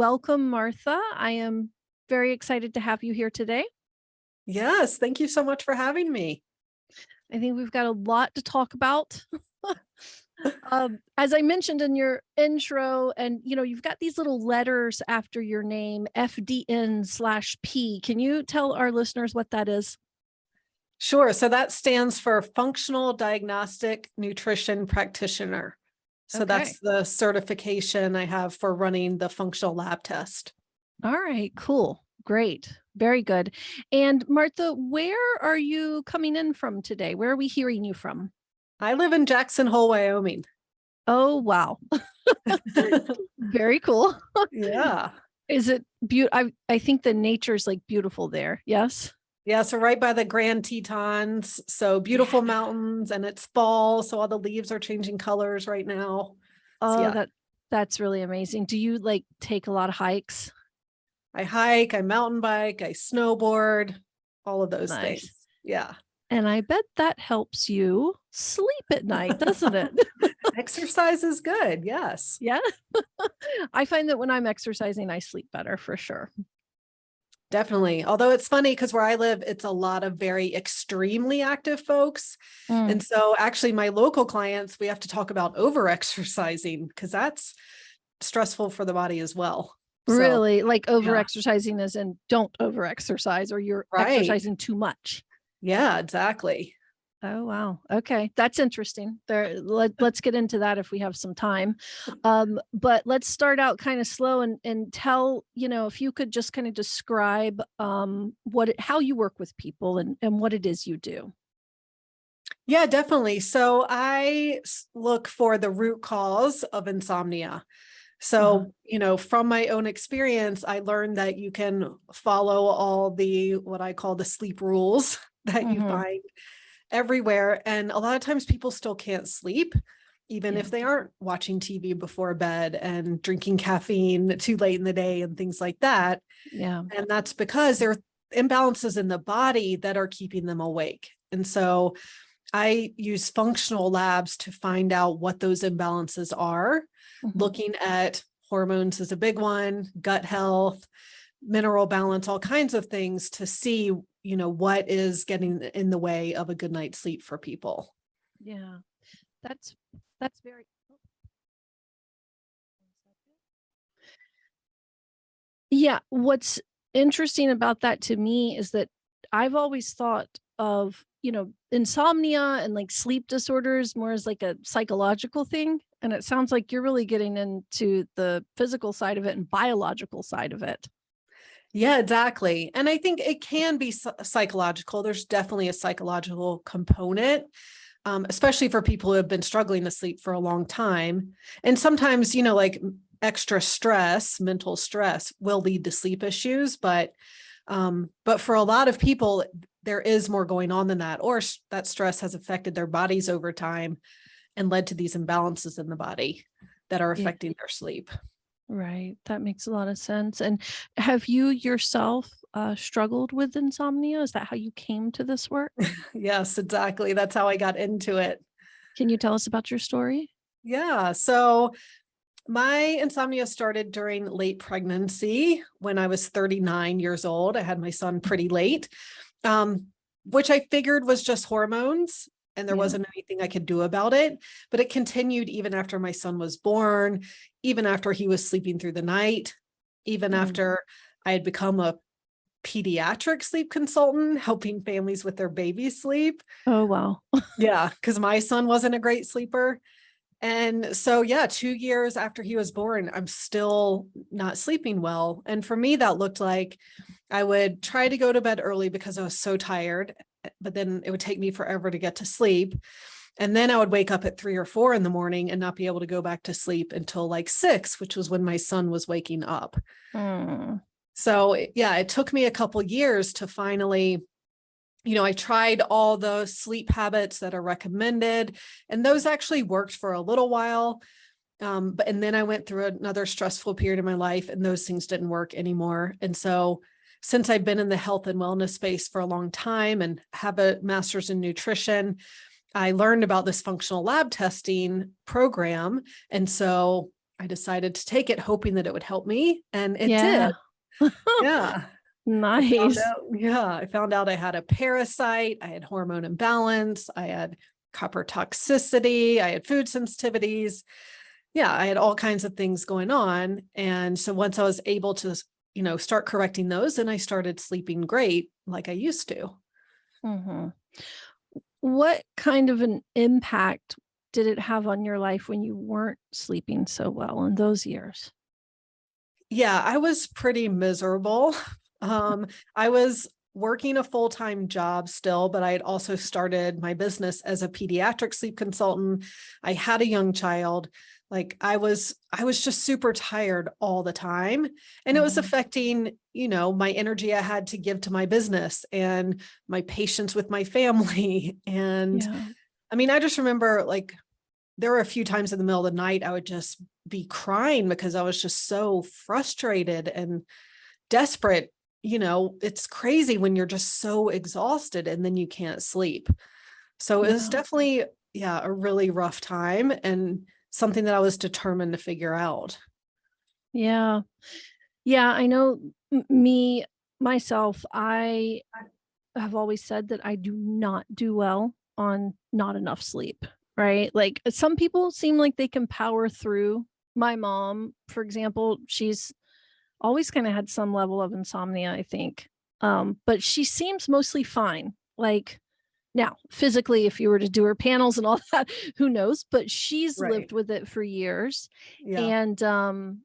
welcome, Martha. I am very excited to have you here today. Yes, thank you so much for having me. I think we've got a lot to talk about. As I mentioned in your intro, and you've got these little letters after your name, FDN/P. Can you tell our listeners what that is? Sure. So that stands for Functional Diagnostic Nutrition Practitioner. So that's the certification I have for running the functional lab test. All right, cool. Great. Very good. And Martha, where are you coming in from today? Where are we hearing you from? I live in Jackson Hole, Wyoming. Oh, wow. Very cool. Yeah. Is it beautiful? I think the nature's like beautiful there. Yes. Yeah. So right by the Grand Tetons. So beautiful mountains, and it's fall. So all the leaves are changing colors right now. Oh, So, that's really amazing. Do you like take a lot of hikes? I hike, I mountain bike, I snowboard, all of those things. Yeah. And I bet that helps you sleep at night, doesn't it? Exercise is good. Yes. Yeah. I find that when I'm exercising, I sleep better for sure. Definitely. Although it's funny because where I live, it's a lot of very extremely active folks. And so actually my local clients, we have to talk about over exercising because that's stressful for the body as well. Really? Like over exercising as in don't over exercise, or you're exercising too much. Yeah, exactly. Oh, wow. Okay. That's interesting. Let's get into that if we have some time. But let's start out kind of slow and tell, if you could just kind of describe how you work with people and what it is you do. Yeah, definitely. So I look for the root cause of insomnia. So, from my own experience, I learned that you can follow all what I call the sleep rules that you find everywhere. And a lot of times people still can't sleep, even if they aren't watching TV before bed and drinking caffeine too late in the day and things like that. Yeah. And that's because there are imbalances in the body that are keeping them awake. And so I use functional labs to find out what those imbalances are. Looking at hormones is a big one, gut health, mineral balance, all kinds of things to see, what is getting in the way of a good night's sleep for people. Yeah, that's very. Yeah, what's interesting about that to me is that I've always thought of, insomnia and like sleep disorders more as like a psychological thing. And it sounds like you're really getting into the physical side of it and biological side of it. Yeah, exactly. And I think it can be psychological. There's definitely a psychological component, especially for people who have been struggling to sleep for a long time. And sometimes, like extra stress, mental stress will lead to sleep issues. But for a lot of people, there is more going on than that, or that stress has affected their bodies over time and led to these imbalances in the body that are affecting their sleep. Right. That makes a lot of sense. And have you yourself struggled with insomnia? Is that how you came to this work? Yes, exactly. That's how I got into it. Can you tell us about your story? Yeah. So my insomnia started during late pregnancy when I was 39 years old. I had my son pretty late, which I figured was just hormones. And there wasn't anything I could do about it, but it continued even after my son was born, even after he was sleeping through the night, even after I had become a pediatric sleep consultant, helping families with their baby sleep. Oh, wow. Yeah, because my son wasn't a great sleeper. And so, 2 years after he was born, I'm still not sleeping well. And for me, that looked like I would try to go to bed early because I was so tired, but then it would take me forever to get to sleep. And then I would wake up at 3 or 4 in the morning and not be able to go back to sleep until like 6, which was when my son was waking up. So, it took me a couple years to finally, I tried all the sleep habits that are recommended, and those actually worked for a little while. And then I went through another stressful period in my life, and those things didn't work anymore. And so since I've been in the health and wellness space for a long time and have a master's in nutrition, I learned about this functional lab testing program. And so I decided to take it hoping that it would help me, and it did. Yeah. Yeah. Nice. I found out I had a parasite, I had hormone imbalance, I had copper toxicity, I had food sensitivities. Yeah, I had all kinds of things going on. And so once I was able to, start correcting those, and I started sleeping great like I used to. hmm What kind of an impact did it have on your life when you weren't sleeping so well in those years? Yeah, I was pretty miserable. I was working a full-time job still, but I had also started my business as a pediatric sleep consultant. I had a young child. Like I was just super tired all the time. And it was Mhm. affecting, my energy I had to give to my business and my patience with my family. And Yeah. I mean, I just remember like there were a few times in the middle of the night I would just be crying because I was just so frustrated and desperate. It's crazy when you're just so exhausted and then you can't sleep. So it was Yeah. definitely, yeah, a really rough time and something that I was determined to figure out. Yeah. Yeah, I know me myself, I have always said that I do not do well on not enough sleep, right? Like some people seem like they can power through. My mom, for example, she's always kind of had some level of insomnia, I think. But she seems mostly fine. Like now, physically, if you were to do her panels and all that, who knows? But she's Right. lived with it for years. Yeah. And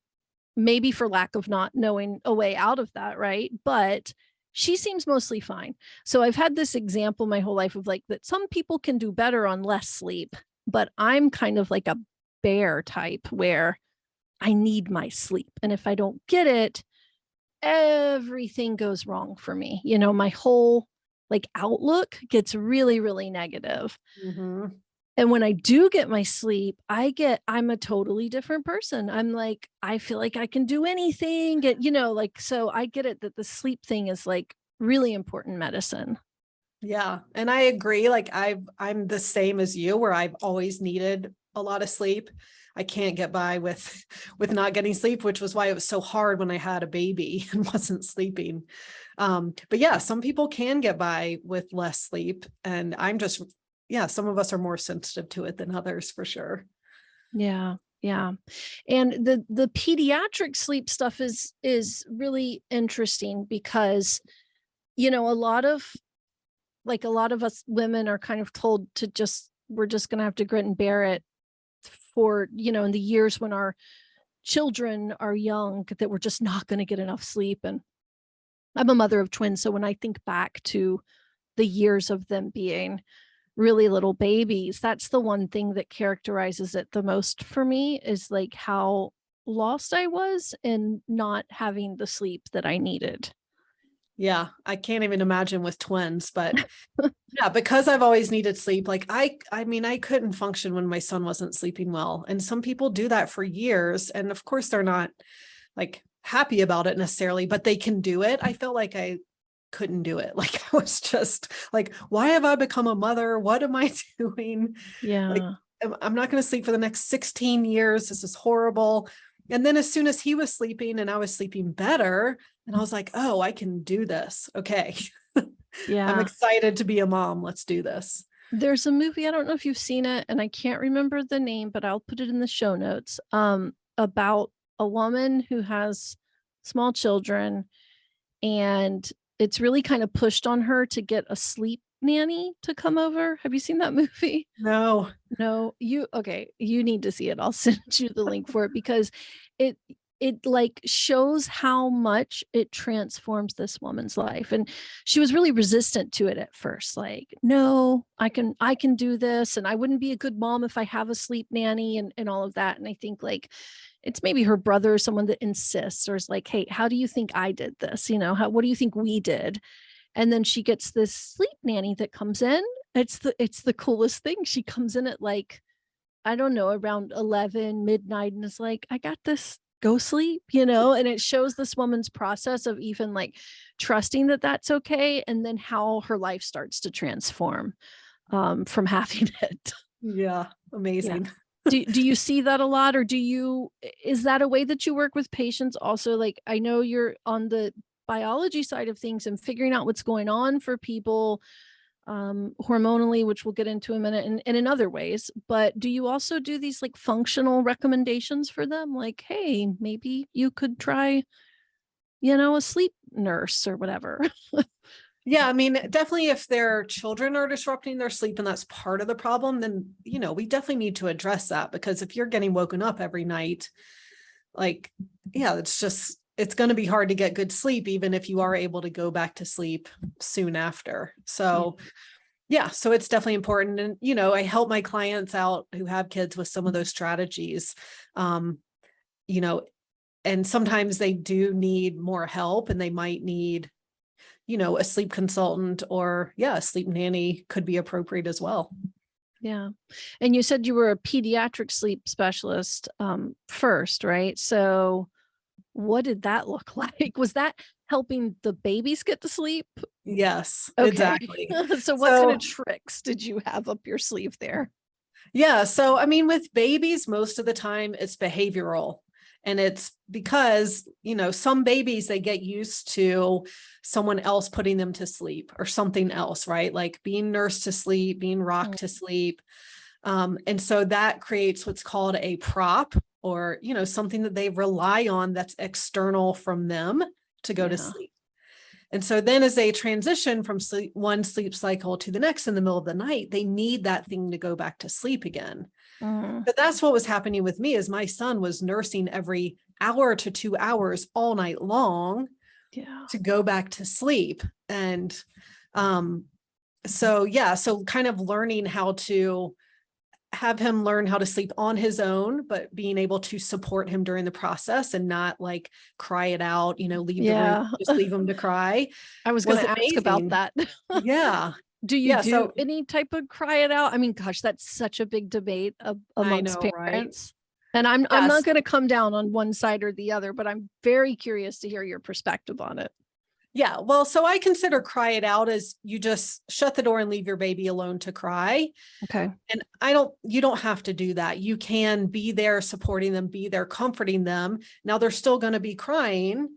maybe for lack of not knowing a way out of that, right? But she seems mostly fine. So I've had this example my whole life of like that some people can do better on less sleep, but I'm kind of like a bear type where I need my sleep. And if I don't get it, everything goes wrong for me. My whole like outlook gets really, really negative. Hmm. And when I do get my sleep, I'm a totally different person. I'm like, I feel like I can do anything. Like, so I get it that the sleep thing is like really important medicine. Yeah. And I agree. Like I'm the same as you where I've always needed a lot of sleep. I can't get by with with not getting sleep, which was why it was so hard when I had a baby and wasn't sleeping. But yeah, some people can get by with less sleep. And I'm just, yeah, some of us are more sensitive to it than others for sure. Yeah. Yeah. And the pediatric sleep stuff is really interesting because a lot of us women are kind of told to just we're just going to have to grit and bear it for, in the years when our children are young that we're just not going to get enough sleep. And I'm a mother of twins, so when I think back to the years of them being really little babies, that's the one thing that characterizes it the most for me is like how lost I was in not having the sleep that I needed. Yeah, I can't even imagine with twins, but yeah, because I've always needed sleep, like I mean, I couldn't function when my son wasn't sleeping well. And some people do that for years. And of course they're not like happy about it necessarily, but they can do it. I felt like I couldn't do it. Like I was just like, why have I become a mother? What am I doing? Like Yeah. I'm not going to sleep for the next 16 years. This is horrible. And then as soon as he was sleeping and I was sleeping better, and I was like, oh, I can do this. Okay. I'm Yeah. excited to be a mom. Let's do this. There's a movie, I don't know if you've seen it, and I can't remember the name, but I'll put it in the show notes, about a woman who has small children, and it's really kind of pushed on her to get a sleep nanny to come over. Have you seen that movie? No. No, okay, you need to see it. I'll send you the link for it because it like shows how much it transforms this woman's life. And she was really resistant to it at first. Like, no, I can do this. And I wouldn't be a good mom if I have a sleep nanny and all of that. And I think like it's maybe her brother or someone that insists or is like, hey, how do you think I did this? What do you think we did? And then she gets this sleep nanny that comes in. It's the coolest thing. She comes in at like, I don't know, around 11 midnight and is like, I got this, go sleep, and it shows this woman's process of even like trusting that that's okay. And then how her life starts to transform from having it. Yeah. Yeah. Amazing. Do you see that a lot, or is that a way that you work with patients also? Like, I know you're on the biology side of things and figuring out what's going on for people hormonally, which we'll get into in a minute, and in other ways. But do you also do these like functional recommendations for them? Like, hey, maybe you could try, a sleep nurse or whatever. Yeah, I mean, definitely if their children are disrupting their sleep and that's part of the problem, then, we definitely need to address that, because if you're getting woken up every night, like, yeah, it's going to be hard to get good sleep, even if you are able to go back to sleep soon after. So yeah, so it's definitely important. And, I help my clients out who have kids with some of those strategies. You know, and sometimes they do need more help, and they might need, a sleep consultant, or a sleep nanny could be appropriate as well. Yeah. And you said you were a pediatric sleep specialist first, right? So what did that look like? Was that helping the babies get to sleep? Yes, Okay. exactly. So what kind of tricks did you have up your sleeve there? Yeah. So, I mean, with babies, most of the time it's behavioral. And it's because, some babies, they get used to someone else putting them to sleep or something else, right? Like being nursed to sleep, being rocked to sleep. And so that creates what's called a prop, or, something that they rely on that's external from them to go to sleep. And so then as they transition from one sleep cycle to the next in the middle of the night, they need that thing to go back to sleep again. But that's what was happening with me, is my son was nursing every hour to 2 hours all night long to go back to sleep. And so kind of learning how to have him learn how to sleep on his own, but being able to support him during the process and not like cry it out, leave the room, just leave him to cry. I was going to ask about that. Yeah. Do you do any type of cry it out? I mean, gosh, that's such a big debate amongst parents. Right? And I'm not going to come down on one side or the other, but I'm very curious to hear your perspective on it. Yeah. Well, so I consider cry it out as you just shut the door and leave your baby alone to cry. Okay. And you don't have to do that. You can be there supporting them, be there comforting them. Now they're still going to be crying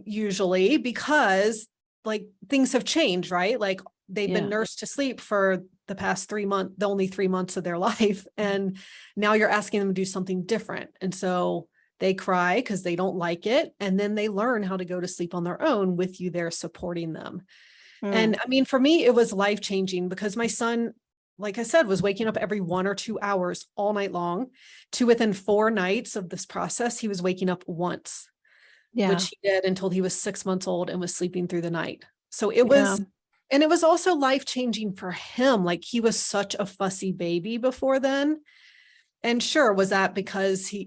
usually, because like things have changed, right? Like they've been nursed to sleep for the past 3 months, the only 3 months of their life. And now you're asking them to do something different. And so they cry because they don't like it. And then they learn how to go to sleep on their own with you there supporting them. And I mean, for me, it was life-changing, because my son, like I said, was waking up every 1 or 2 hours all night long. To within 4 nights of this process, he was waking up once, which he did until he was 6 months old and was sleeping through the night. So it was, and it was also life-changing for him. Like he was such a fussy baby before then. And sure, was that because he,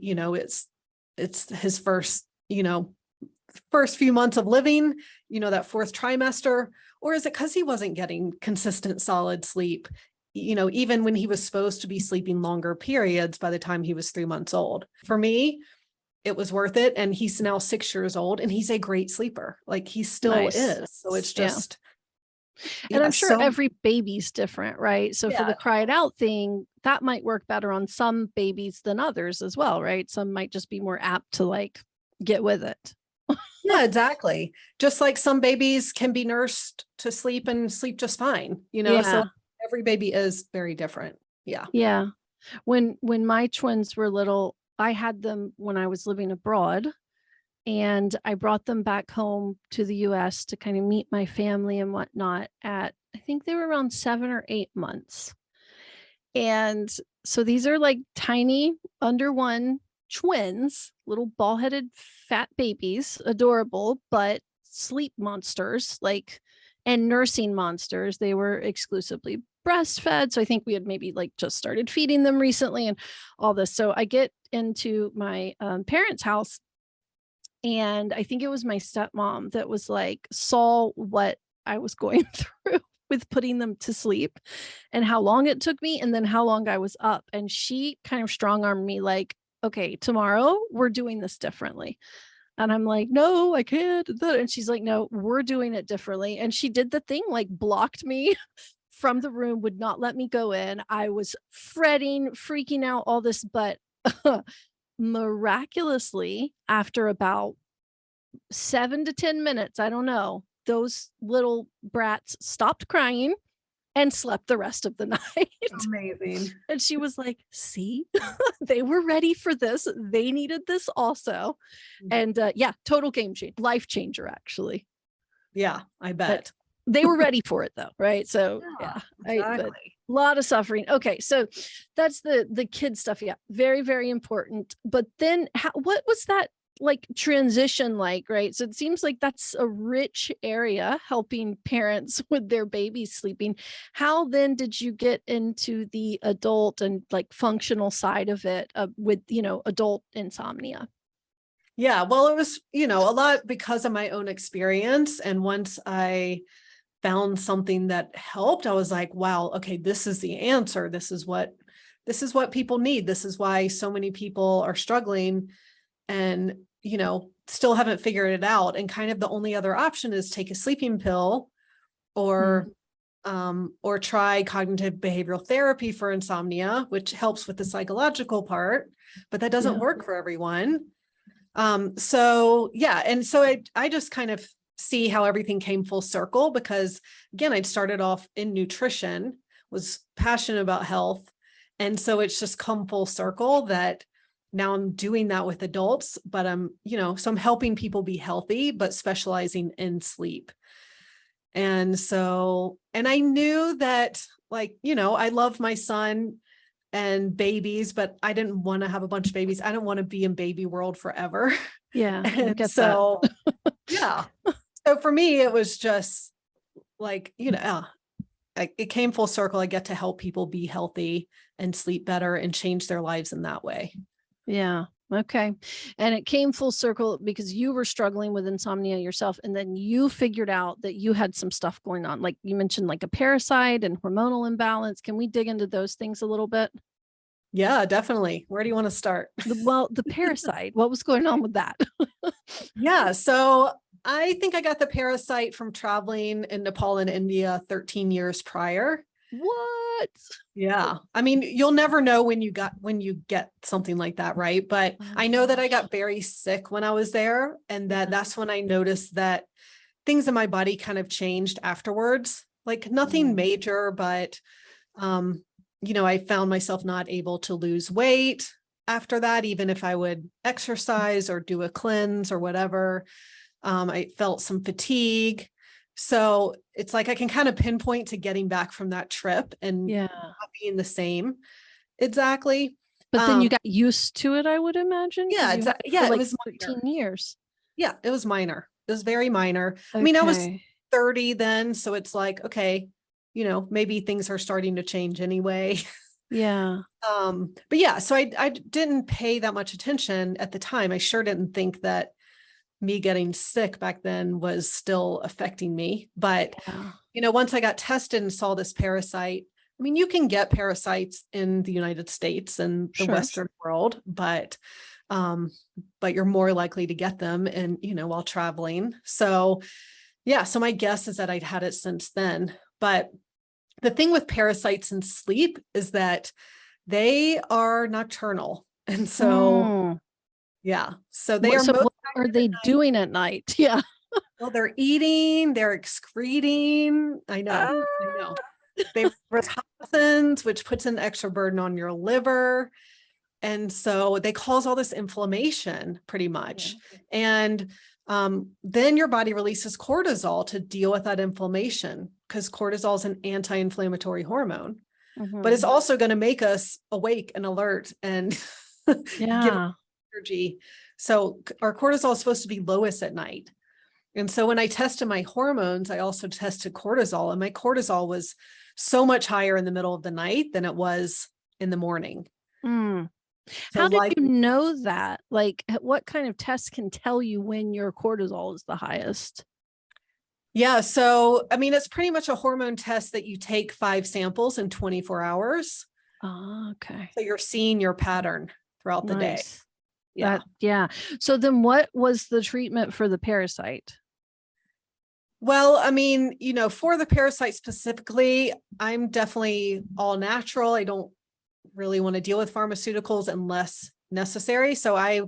it's his first few months of living, that 4th trimester, or is it because he wasn't getting consistent, solid sleep, even when he was supposed to be sleeping longer periods by the time he was 3 months old? For me, it was worth it. And he's now 6 years old and he's a great sleeper. Like he still is. So it's just, and I'm sure every baby's different, right? So for the cry it out thing, that might work better on some babies than others as well, right? Some might just be more apt to like get with it. Yeah, exactly. Just like some babies can be nursed to sleep and sleep just fine, so every baby is very different. Yeah. Yeah. When my twins were little, I had them when I was living abroad, and I brought them back home to the US to kind of meet my family and whatnot I think they were around 7 or 8 months. And so these are like tiny under 1 twins, little ball-headed fat babies, adorable, but sleep monsters, and nursing monsters. They were exclusively breastfed. So I think we had maybe just started feeding them recently and all this. So I get into my parents' house, and I think it was my stepmom that was saw what I was going through with putting them to sleep and how long it took me and then how long I was up. And she kind of strong-armed me okay, tomorrow we're doing this differently. And I'm like, no, I can't. And she's like, no, we're doing it differently. And she did the thing, blocked me from the room, would not let me go in. I was fretting, freaking out, all this, but miraculously, after about 7 to 10 minutes, I don't know, those little brats stopped crying and slept the rest of the night. Amazing. And she was like, see, they were ready for this. They needed this also. And yeah, total game changer, life changer, actually. Yeah, I But bet. they were ready for it though, right? So yeah, but Exactly. a lot of suffering. Okay, so that's the kid stuff. Yeah, very, very important. But then what was that like transition like, right? So it seems like that's a rich area, helping parents with their babies sleeping. How then did you get into the adult and like functional side of it, with, adult insomnia? Yeah, well, it was, a lot because of my own experience. And once I found something that helped, I was like, wow, okay, this is the answer. This is what people need. This is why so many people are struggling and, still haven't figured it out. And kind of the only other option is take a sleeping pill or try cognitive behavioral therapy for insomnia, which helps with the psychological part, but that doesn't Yeah. work for everyone. So yeah. And so I just kind of see how everything came full circle because again, I'd started off in nutrition, was passionate about health. And so it's just come full circle that now I'm doing that with adults, but so I'm helping people be healthy, but specializing in sleep. And so, and I knew that I love my son and babies, but I didn't want to have a bunch of babies. I don't want to be in baby world forever. Yeah, I And get that. so, yeah. So for me, it was just like, it came full circle. I get to help people be healthy and sleep better and change their lives in that way. Yeah. Okay. And it came full circle because you were struggling with insomnia yourself. And then you figured out that you had some stuff going on. Like you mentioned, like a parasite and hormonal imbalance. Can we dig into those things a little bit? Yeah, definitely. Where do you want to start? The parasite, what was going on with that? Yeah. So I think I got the parasite from traveling in Nepal and India 13 years prior. What? Yeah. I mean, you'll never know when you get something like that, right? But I know that I got very sick when I was there, and that's when I noticed that things in my body kind of changed afterwards. Like nothing major, but I found myself not able to lose weight after that, even if I would exercise or do a cleanse or whatever. I felt some fatigue. So it's like I can kind of pinpoint to getting back from that trip and not being the same exactly. But then you got used to it, I would imagine. Yeah, exactly. Yeah, like it was 13 years. Yeah, it was minor. It was very minor. Okay. I mean, I was 30 then, so it's like, okay, maybe things are starting to change anyway. Yeah. But yeah, so I didn't pay that much attention at the time. I sure didn't think that me getting sick back then was still affecting me. But, once I got tested and saw this parasite, I mean, you can get parasites in the United States and the Western world, but you're more likely to get them while traveling. So yeah, so my guess is that I'd had it since then. But the thing with parasites in sleep is that they are nocturnal. And so yeah. So they are. What are they doing at night? Yeah. Well, they're eating, they're excreting. I know. They have toxins, which puts an extra burden on your liver. And so they cause all this inflammation pretty much. And then your body releases cortisol to deal with that inflammation because cortisol is an anti-inflammatory hormone, but it's also going to make us awake and alert and give energy. So our cortisol is supposed to be lowest at night. And so when I tested my hormones, I also tested cortisol, and my cortisol was so much higher in the middle of the night than it was in the morning. So how did you know that? Like, what kind of tests can tell you when your cortisol is the highest? Yeah. So, I mean, it's pretty much a hormone test that you take 5 samples in 24 hours. Oh, okay. So you're seeing your pattern throughout the day. Yeah. So then what was the treatment for the parasite? Well, I mean, for the parasite specifically, I'm definitely all natural. I don't really want to deal with pharmaceuticals unless necessary. So I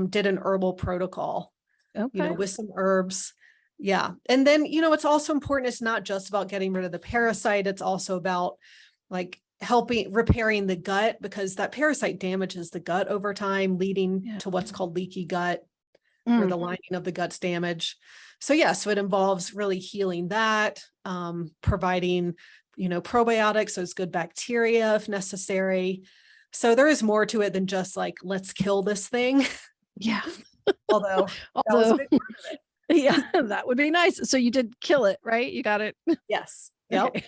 did an herbal protocol, Okay. with some herbs. Yeah. And then, it's also important. It's not just about getting rid of the parasite. It's also about like helping repairing the gut, because that parasite damages the gut over time, leading to what's called leaky gut, where the lining of the gut's damaged. So so it involves really healing that, providing, probiotics, so it's good bacteria if necessary. So there is more to it than just like, let's kill this thing. Yeah. Although that was a Although, big part of it. yeah, that would be nice. So you did kill it, right? You got it. Yes. Yep. Okay.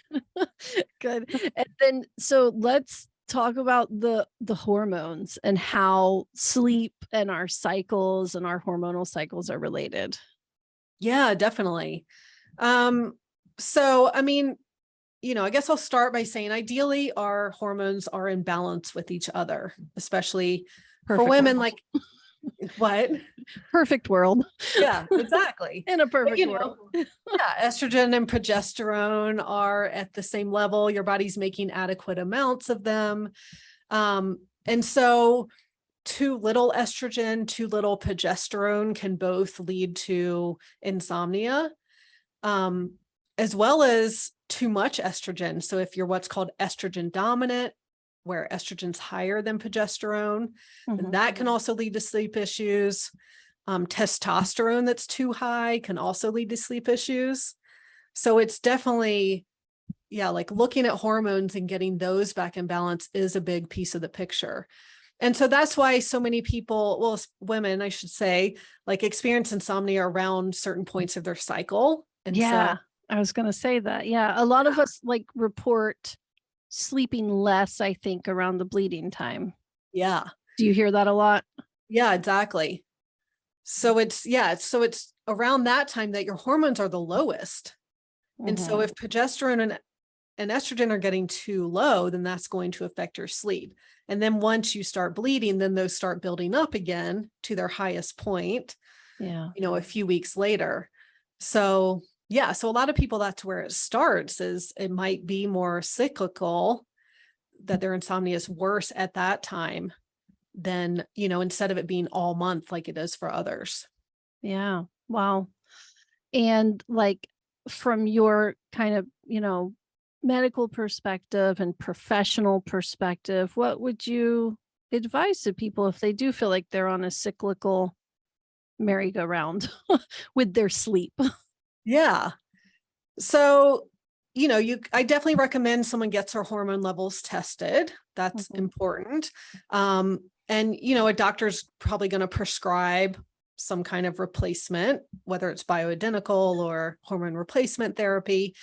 Good. And then so let's talk about the hormones and how sleep and our cycles and our hormonal cycles are related. Yeah, definitely. So I mean, I guess I'll start by saying ideally our hormones are in balance with each other, especially for Perfect women. world. Like what? Perfect world. Yeah, exactly. In a But, perfect world. estrogen and progesterone are at the same level. Your body's making adequate amounts of them. And so too little estrogen, too little progesterone can both lead to insomnia, as well as too much estrogen. So if you're what's called estrogen dominant, where estrogen's higher than progesterone, then that can also lead to sleep issues. Testosterone that's too high can also lead to sleep issues. So it's definitely, like looking at hormones and getting those back in balance is a big piece of the picture. And so that's why so many people, well, women, I should say, like experience insomnia around certain points of their cycle. And Yeah, I was going to say that. Yeah, a lot of us like report sleeping less, I think, around the bleeding time. yeah, Do you hear that a lot? yeah, exactly. So it's around that time that your hormones are the lowest. And so if progesterone and estrogen are getting too low, then that's going to affect your sleep. And then once you start bleeding, then those start building up again to their highest point, a few weeks later. So so a lot of people, that's where it starts, is it might be more cyclical, that their insomnia is worse at that time than, instead of it being all month like it is for others. Yeah. Wow. And like from your kind of, medical perspective and professional perspective, what would you advise to people if they do feel like they're on a cyclical merry-go-round with their sleep? Yeah. So, I definitely recommend someone gets her hormone levels tested. That's important. And, a doctor's probably going to prescribe some kind of replacement, whether it's bioidentical or hormone replacement therapy,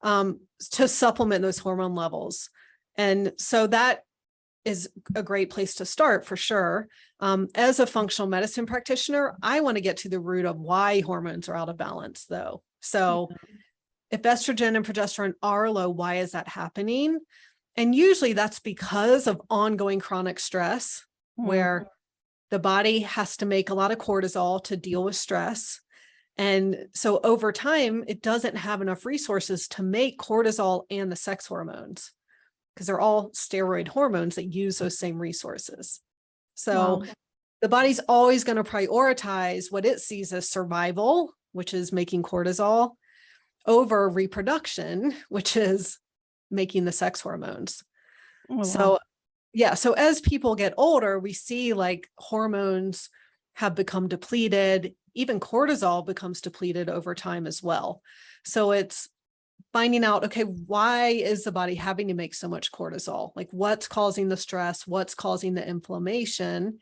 to supplement those hormone levels. And so that is a great place to start for sure. As a functional medicine practitioner, I want to get to the root of why hormones are out of balance, though. So if estrogen and progesterone are low, why is that happening? And usually that's because of ongoing chronic stress, where the body has to make a lot of cortisol to deal with stress. And so over time, it doesn't have enough resources to make cortisol and the sex hormones, because they're all steroid hormones that use those same resources. So the body's always going to prioritize what it sees as survival, which is making cortisol, over reproduction, which is making the sex hormones. So as people get older, we see like hormones have become depleted. Even cortisol becomes depleted over time as well. So it's finding out, okay, why is the body having to make so much cortisol? Like what's causing the stress? What's causing the inflammation?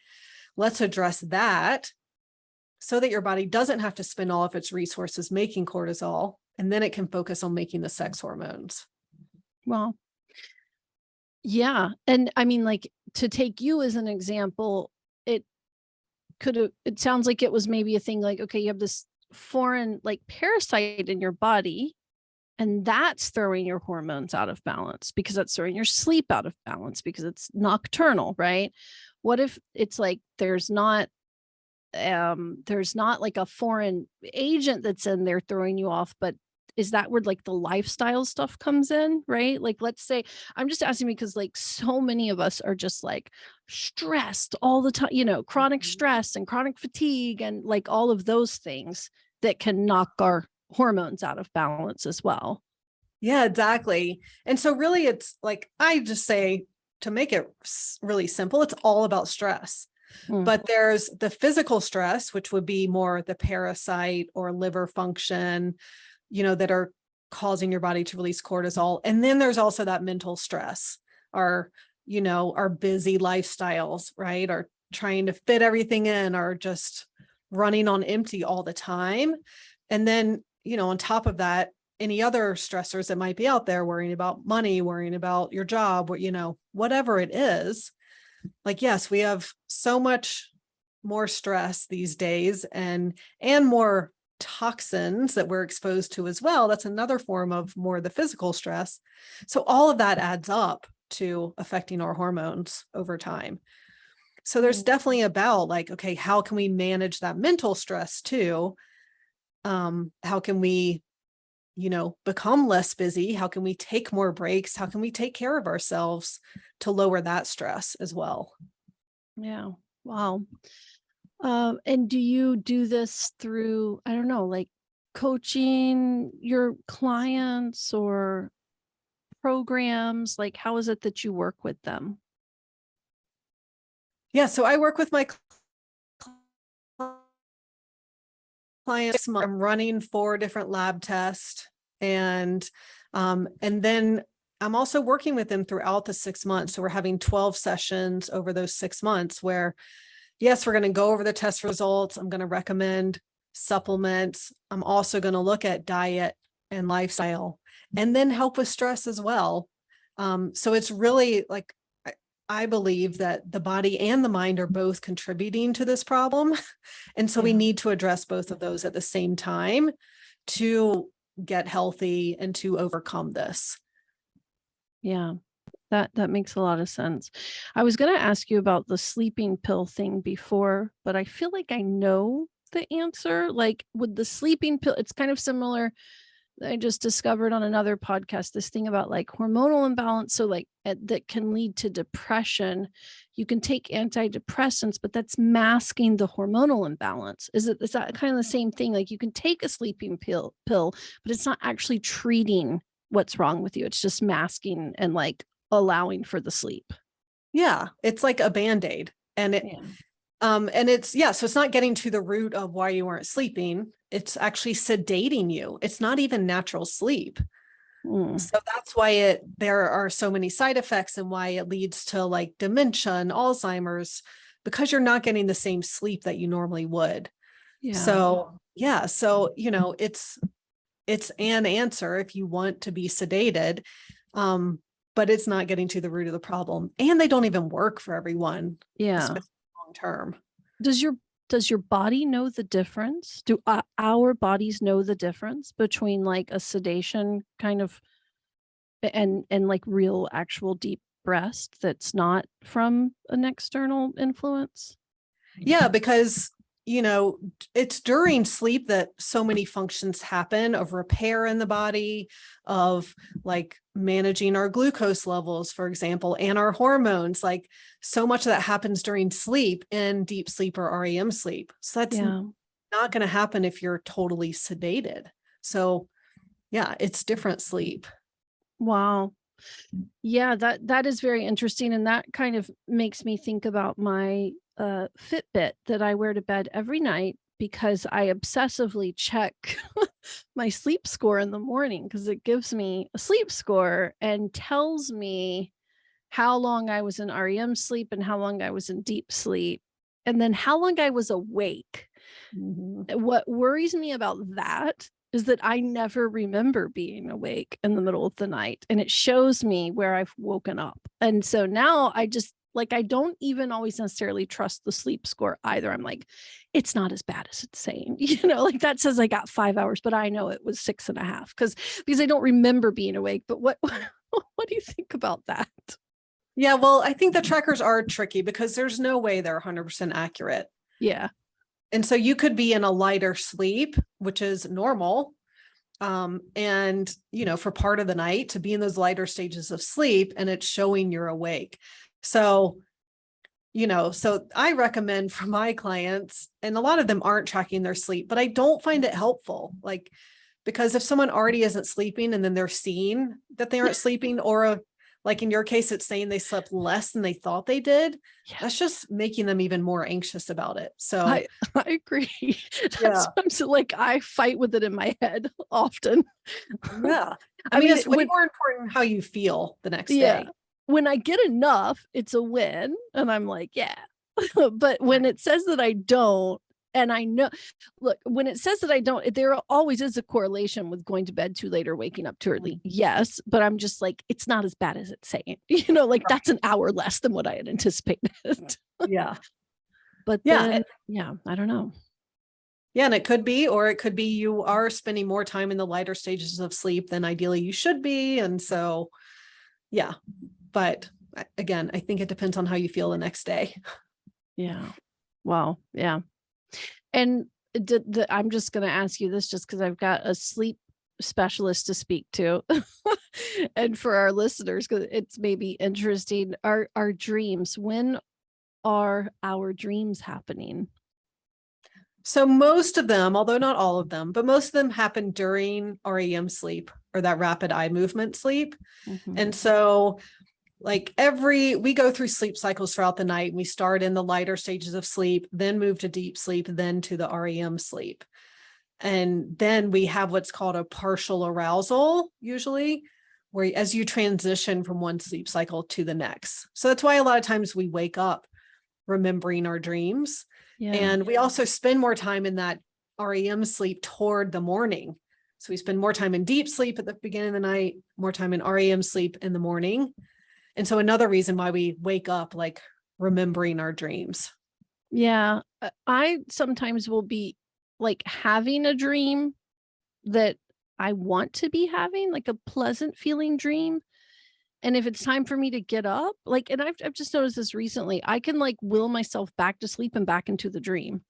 Let's address that so that your body doesn't have to spend all of its resources making cortisol, and then it can focus on making the sex hormones. Well, yeah. And I mean, like, to take you as an example, it sounds like it was maybe a thing like, okay, you have this foreign like parasite in your body, and that's throwing your hormones out of balance, because that's throwing your sleep out of balance because it's nocturnal, right? What if it's like there's not there's not like a foreign agent that's in there throwing you off, but is that where like the lifestyle stuff comes in, right? Like, let's say, I'm just asking because like so many of us are just like stressed all the time, chronic stress and chronic fatigue and like all of those things that can knock our hormones out of balance as well. Yeah, exactly. And so really it's like, I just say, to make it really simple, it's all about stress. Mm, But there's the physical stress, which would be more the parasite or liver function, that are causing your body to release cortisol. And then there's also that mental stress, our, our busy lifestyles, right? Are trying to fit everything in, or just running on empty all the time. And then, on top of that, any other stressors that might be out there, worrying about money, worrying about your job, whatever it is. Like, yes, we have so much more stress these days and more toxins that we're exposed to as well. That's another form of more the physical stress. So all of that adds up to affecting our hormones over time. So there's definitely about like, okay, how can we manage that mental stress too? How can we, become less busy? How can we take more breaks? How can we take care of ourselves to lower that stress as well? yeah. Wow. And do you do this through, I don't know, like coaching your clients or programs? Like, how is it that you work with them? Yeah. So I work with my clients. I'm running 4 different lab tests, and then I'm also working with them throughout the 6 months. So we're having 12 sessions over those 6 months where, yes, we're going to go over the test results. I'm going to recommend supplements. I'm also going to look at diet and lifestyle, and then help with stress as well. So it's really like, I believe that the body and the mind are both contributing to this problem. And so we Yeah. need to address both of those at the same time to get healthy and to overcome this. Yeah. That makes a lot of sense. I was going to ask you about the sleeping pill thing before, but I feel like I know the answer. Like with the sleeping pill, it's kind of similar. I just discovered on another podcast this thing about like hormonal imbalance. So like that can lead to depression. You can take antidepressants, but that's masking the hormonal imbalance. Is that kind of the same thing? Like you can take a sleeping pill, but it's not actually treating what's wrong with you. It's just masking and like allowing for the sleep. Yeah, it's like a Band-Aid. Yeah. And it's, yeah, so it's not getting to the root of why you weren't sleeping. It's actually sedating you. It's not even natural sleep. Mm, So that's why there are so many side effects, and why it leads to like dementia and Alzheimer's, because you're not getting the same sleep that you normally would. yeah. So yeah, so it's an answer if you want to be sedated. But it's not getting to the root of the problem. And they don't even work for everyone, Yeah. especially long term. Does your body know the difference? Do our bodies know the difference between like a sedation kind of and like real actual deep rest that's not from an external influence? Yeah, because it's during sleep that so many functions happen of repair in the body, of like managing our glucose levels, for example, and our hormones. Like so much of that happens during sleep, in deep sleep or REM sleep. So that's Yeah. not going to happen if you're totally sedated. So yeah, it's different sleep. Wow. Yeah, that is very interesting, and that kind of makes me think about my Fitbit that I wear to bed every night because I obsessively check my sleep score in the morning because it gives me a sleep score and tells me how long I was in REM sleep and how long I was in deep sleep and then how long I was awake. Mhm. What worries me about that is that I never remember being awake in the middle of the night, and it shows me where I've woken up. And so now I just like, I don't even always necessarily trust the sleep score either. I'm like, it's not as bad as it's saying, like that says I got 5 hours, but I know it was 6.5 because I don't remember being awake. But what, what do you think about that? Yeah, well, I think the trackers are tricky because there's no way they're 100% accurate. Yeah. And so you could be in a lighter sleep, which is normal. And, for part of the night to be in those lighter stages of sleep, and it's showing you're awake. So, so I recommend for my clients, and a lot of them aren't tracking their sleep, but I don't find it helpful. Like, because if someone already isn't sleeping and then they're seeing that they aren't sleeping, or like in your case, it's saying they slept less than they thought they did, that's just making them even more anxious about it. So I agree. yeah, That's like, I fight with it in my head often. yeah. I mean, It's way more important how you feel the next yeah, day. when I get enough, it's a win. And I'm like, yeah. But when it says that I don't, and I know, look, when it says that I don't, there always is a correlation with going to bed too late or waking up too early. Yes. But I'm just like, it's not as bad as it's saying, like that's an hour less than what I had anticipated. Yeah. But Yeah. then, yeah, I don't know. Yeah. And it could be you are spending more time in the lighter stages of sleep than ideally you should be. And so, yeah. But again, I think it depends on how you feel the next day. Yeah. Wow. Yeah. And I'm just going to ask you this just because I've got a sleep specialist to speak to. And for our listeners, because it's maybe interesting, our dreams, when are our dreams happening? So most of them, although not all of them, but most of them happen during REM sleep, or that rapid eye movement sleep. Mhm. And so like we go through sleep cycles throughout the night. We start in the lighter stages of sleep, then move to deep sleep, then to the REM sleep. And then we have what's called a partial arousal, usually, where as you transition from one sleep cycle to the next. So that's why a lot of times we wake up remembering our dreams. Yeah. And we also spend more time in that REM sleep toward the morning. So we spend more time in deep sleep at the beginning of the night, more time in REM sleep in the morning. And so another reason why we wake up like remembering our dreams. Yeah. I sometimes will be like having a dream that I want to be having, like a pleasant feeling dream. And if it's time for me to get up, like, and I've just noticed this recently, I can like will myself back to sleep and back into the dream.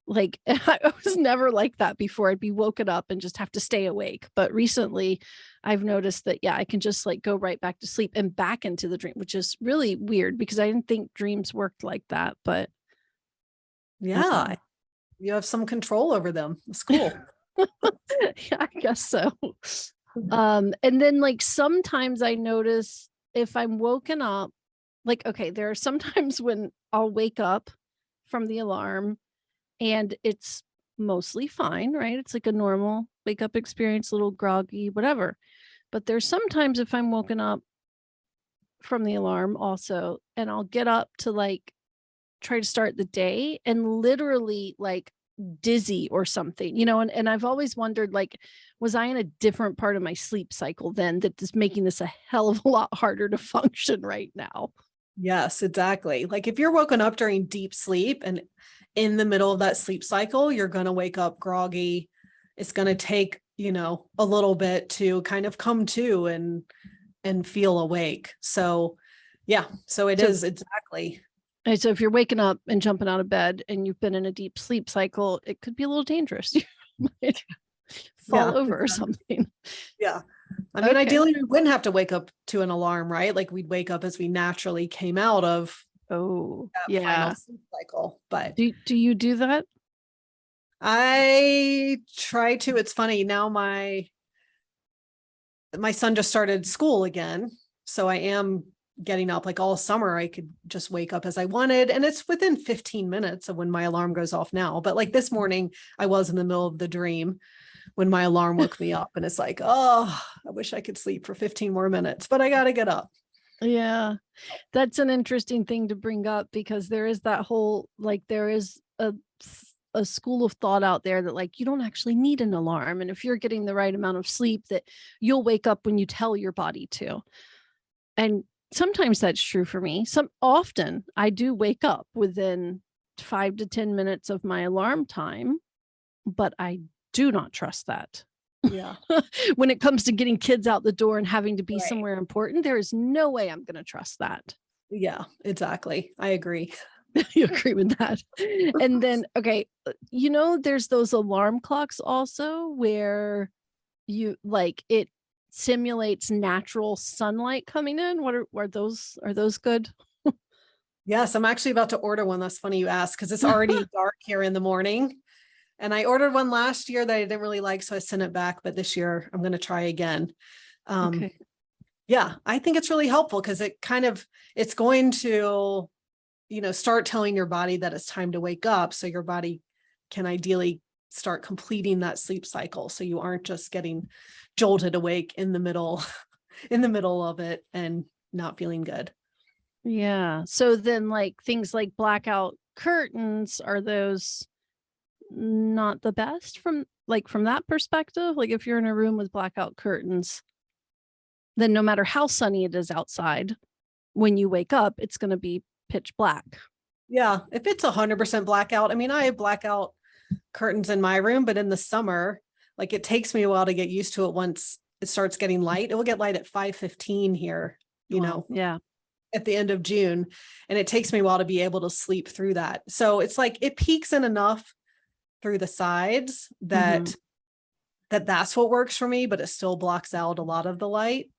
Like, I was never like that before. I'd be woken up and just have to stay awake. But recently I've noticed that, yeah, I can just like go right back to sleep and back into the dream, which is really weird because I didn't think dreams worked like that. But Yeah. You have some control over them. It's cool. yeah, I guess so. And then like sometimes I notice if I'm woken up, like, okay, there are sometimes when I'll wake up from the alarm and it's mostly fine, right? It's like a normal wake up experience, a little groggy, whatever. But there's sometimes if I'm woken up from the alarm also, and I'll get up to like try to start the day and literally like dizzy or something, and I've always wondered, like, was I in a different part of my sleep cycle then that is making this a hell of a lot harder to function right now? Yes, exactly. Like if you're woken up during deep sleep and in the middle of that sleep cycle, you're going to wake up groggy. It's going to take, a little bit to kind of come to and feel awake. So yeah, so it is exactly. And so if you're waking up and jumping out of bed and you've been in a deep sleep cycle, it could be a little dangerous. You might fall over or something. Yeah. I mean, ideally we wouldn't have to wake up to an alarm, right? Like we'd wake up as we naturally came out of that final sleep cycle. But do you do that? I try to. It's funny now. My son just started school again, so I am getting up like all summer. I could just wake up as I wanted, and it's within 15 minutes of when my alarm goes off now. But like this morning, I was in the middle of the dream when my alarm woke me up, and it's like, oh, I wish I could sleep for 15 more minutes, but I got to get up. Yeah, that's an interesting thing to bring up because there is that whole, like, there is a school of thought out there that like you don't actually need an alarm, and if you're getting the right amount of sleep that you'll wake up when you tell your body to. And sometimes that's true for me. Often I do wake up within 5 to 10 minutes of my alarm time, but I do not trust that. Yeah. When it comes to getting kids out the door and having to be somewhere important, there is no way I'm going to trust that. Yeah, exactly. I agree. You agree with that. And then, okay, there's those alarm clocks also where you like it simulates natural sunlight coming in. Are those good? Yes, I'm actually about to order one. That's funny you asked because it's already dark here in the morning. And I ordered one last year that I didn't really like, so I sent it back. But this year I'm going to try again. Okay. Yeah, I think it's really helpful because it's going to, start telling your body that it's time to wake up. So your body can ideally start completing that sleep cycle. So you aren't just getting jolted awake in the middle, in the middle of it and not feeling good. Yeah. So then like things like blackout curtains, are those not the best from that perspective? Like if you're in a room with blackout curtains, then no matter how sunny it is outside, when you wake up, it's going to be pitch black. Yeah, if it's 100% blackout, I mean, I have blackout curtains in my room, but in the summer, like it takes me a while to get used to it. Once it starts getting light, it will get light at 5:15 here, Wow. Yeah. at the end of June. And it takes me a while to be able to sleep through that. So it's like it peaks in enough through the sides Mhm. that's what works for me, but it still blocks out a lot of the light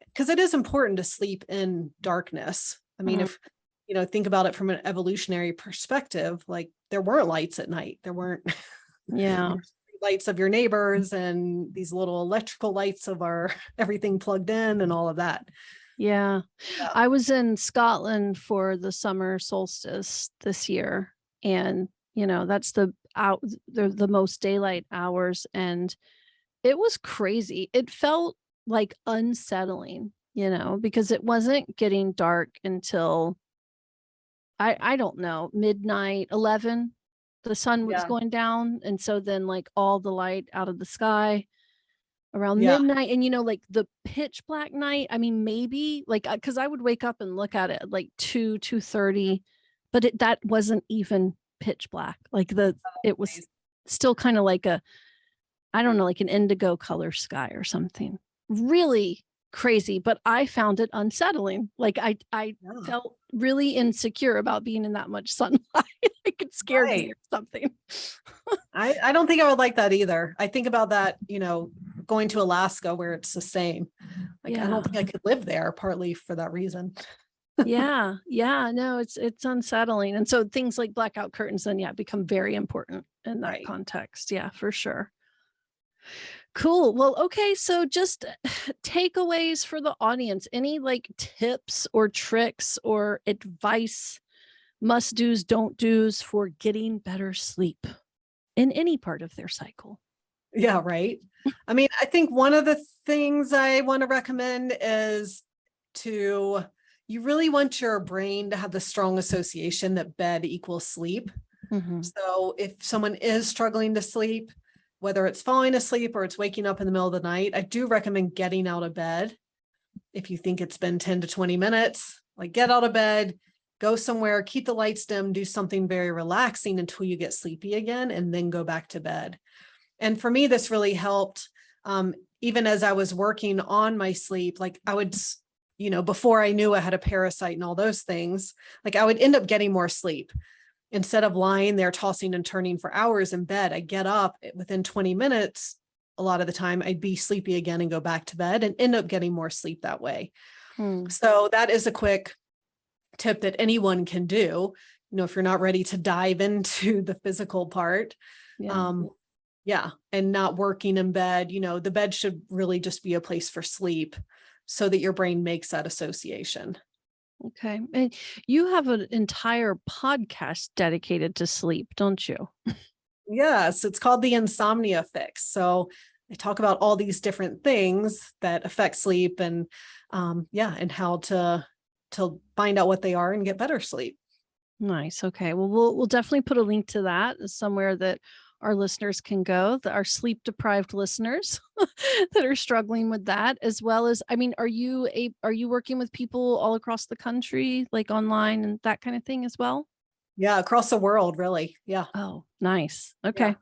because it is important to sleep in darkness. I mean, Mhm. if think about it from an evolutionary perspective, like there weren't lights at night. There weren't Yeah. lights of your neighbors and these little electrical lights of our everything plugged in and all of that. Yeah. Yeah. I was in Scotland for the summer solstice this year, and that's the most daylight hours, and it was crazy. It felt like unsettling, because it wasn't getting dark until I don't know, midnight, 11. The sun was Yeah. going down, and so then like all the light out of the sky around Yeah. midnight, and like the pitch black night, I mean, maybe like because I would wake up and look at it at like 2:30, but that wasn't even pitch black. Like it was still kind of like I don't know, like an indigo color sky or something. Really crazy, but I found it unsettling. Like I Yeah. felt really insecure about being in that much sunlight. Like it scared me Right. or something. I don't think I would like that either. I think about that, going to Alaska where it's the same. Like I Yeah. don't think I could live there partly for that reason. Yeah. Yeah. No, it's unsettling. And so things like blackout curtains then become very important in that Right. context. Yeah, for sure. Cool. Well, okay. So just takeaways for the audience. Any like tips or tricks or advice, must do's, don't do's for getting better sleep in any part of their cycle? Yeah, right. I mean, I think one of the things I want to recommend is to, you really want your brain to have the strong association that bed equals sleep. Mhm. So if someone is struggling to sleep, whether it's falling asleep or it's waking up in the middle of the night, I do recommend getting out of bed. If you think it's been 10 to 20 minutes, like get out of bed, go somewhere, keep the lights dim, do something very relaxing until you get sleepy again, and then go back to bed. And for me, this really helped. Even as I was working on my sleep, like I would, before I knew I had a parasite and all those things, like I would end up getting more sleep. Instead of lying there tossing and turning for hours in bed, I get up within 20 minutes. A lot of the time I'd be sleepy again and go back to bed and end up getting more sleep that way. Hmm. So that is a quick tip that anyone can do, if you're not ready to dive into the physical part. Yeah. Um, yeah. And not working in bed, the bed should really just be a place for sleep so that your brain makes that association. Okay. And you have an entire podcast dedicated to sleep, don't you? Yes, it's called the Insomnia Fix. So I talk about all these different things that affect sleep and and how to find out what they are and get better sleep. Nice. Okay. Well, we'll definitely put a link to that somewhere that our listeners can go, our sleep deprived listeners that are struggling with that, as well as, I mean, are you working with people all across the country, like online and that kind of thing as well? Yeah, across the world, really. Yeah. Oh, nice. Yeah. Okay.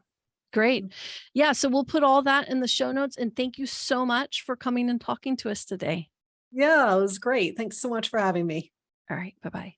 Great. Yeah. So we'll put all that in the show notes. And thank you so much for coming and talking to us today. Yeah, it was great. Thanks so much for having me. All right. Bye bye.